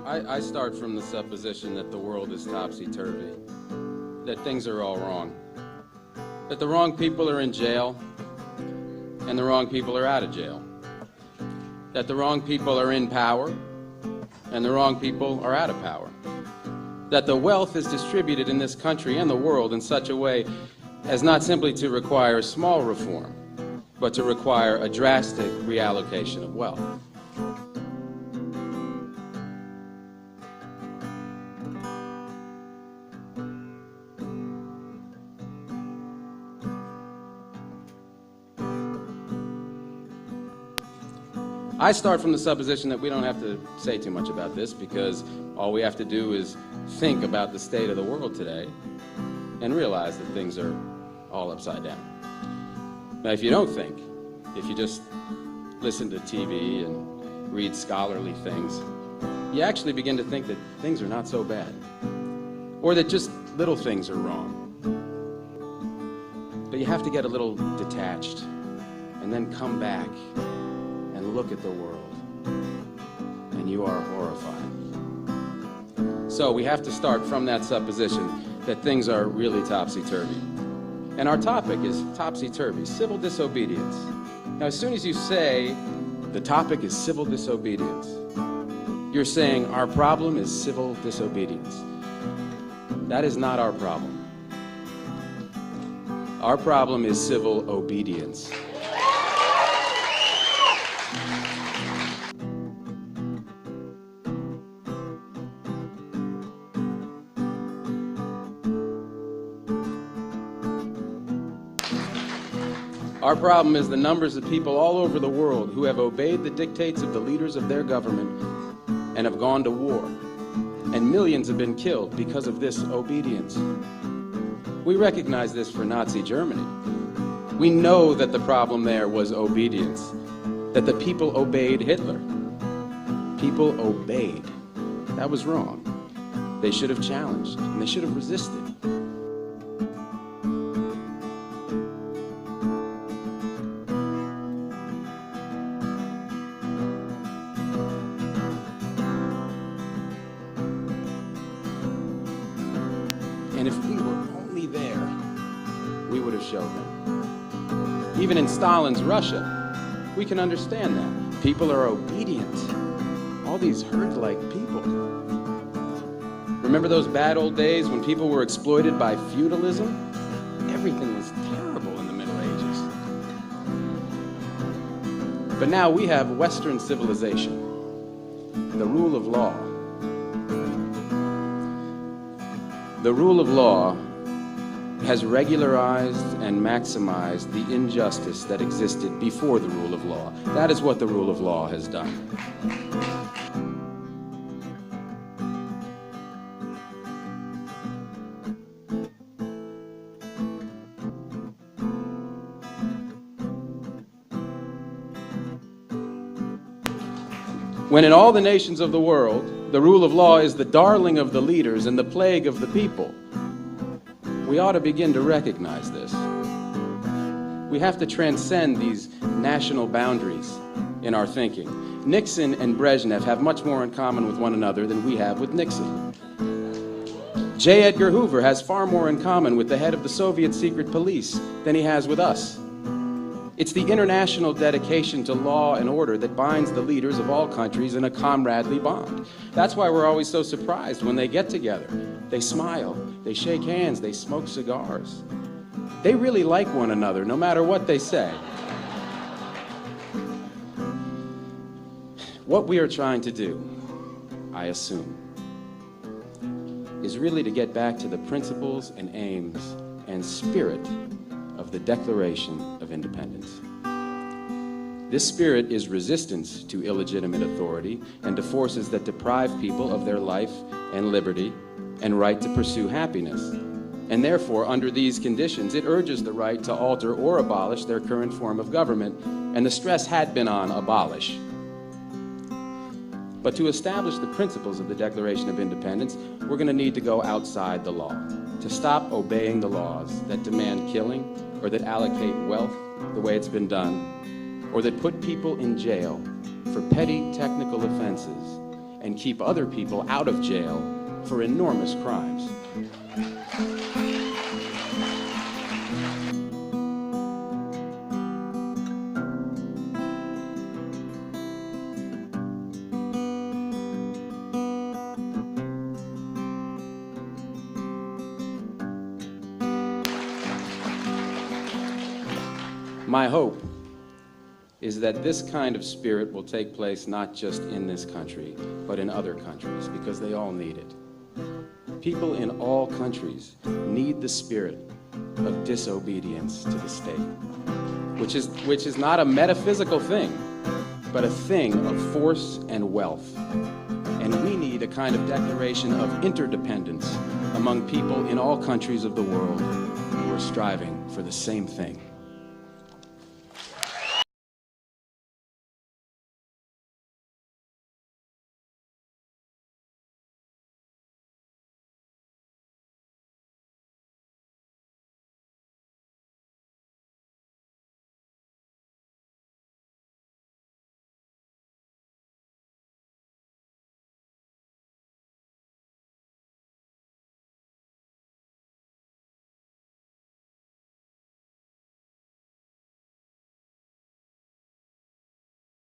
I start from the supposition that the world is topsy-turvy, that things are all wrong, that the wrong people are in jail and the wrong people are out of jail, that the wrong people are in power and the wrong people are out of power, that the wealth is distributed in this country and the world in such a way as not simply to require small reform, but to require a drastic reallocation of wealth. I start from the supposition that we don't have to say too much about this, because all we have to do is think about the state of the world today and realize that things are all upside down. Now, if you don't think, if you just listen to TV and read scholarly things, you actually begin to think that things are not so bad, or that just little things are wrong. But you have to get a little detached and then come back and look at the world, and you are horrified. So we have to start from that supposition that things are really topsy-turvy. And our topic is topsy-turvy, civil disobedience. Now, as soon as you say the topic is civil disobedience, you're saying our problem is civil disobedience. That is not our problem. Our problem is civil obedience. Our problem is the numbers of people all over the world who have obeyed the dictates of the leaders of their government and have gone to war. And millions have been killed because of this obedience. We recognize this for Nazi Germany. We know that the problem there was obedience, that the people obeyed Hitler. People obeyed. That was wrong. They should have challenged, and they should have resisted. And if we were only there, we would have showed them. Even in Stalin's Russia, we can understand that. People are obedient. All these herd-like people. Remember those bad old days when people were exploited by feudalism? Everything was terrible in the Middle Ages. But now we have Western civilization, the rule of law. The rule of law has regularized and maximized the injustice that existed before the rule of law. That is what the rule of law has done. When in all the nations of the world, the rule of law is the darling of the leaders and the plague of the people, we ought to begin to recognize this. We have to transcend these national boundaries in our thinking. Nixon and Brezhnev have much more in common with one another than we have with Nixon. J. Edgar Hoover has far more in common with the head of the Soviet secret police than he has with us. It's the international dedication to law and order that binds the leaders of all countries in a comradely bond. That's why we're always so surprised when they get together. They smile, they shake hands, they smoke cigars. They really like one another, no matter what they say. What we are trying to do, I assume, is really to get back to the principles and aims and spirit of the Declaration of Independence. This spirit is resistance to illegitimate authority and to forces that deprive people of their life and liberty and right to pursue happiness. And therefore, under these conditions, it urges the right to alter or abolish their current form of government, and the stress had been on abolish. But to establish the principles of the Declaration of Independence, we're going to need to go outside the law, to stop obeying the laws that demand killing or that allocate wealth the way it's been done, or that put people in jail for petty technical offenses and keep other people out of jail for enormous crimes. My hope is that this kind of spirit will take place not just in this country, but in other countries, because they all need it. People in all countries need the spirit of disobedience to the state, which is not a metaphysical thing, but a thing of force and wealth. And we need a kind of declaration of interdependence among people in all countries of the world who are striving for the same thing.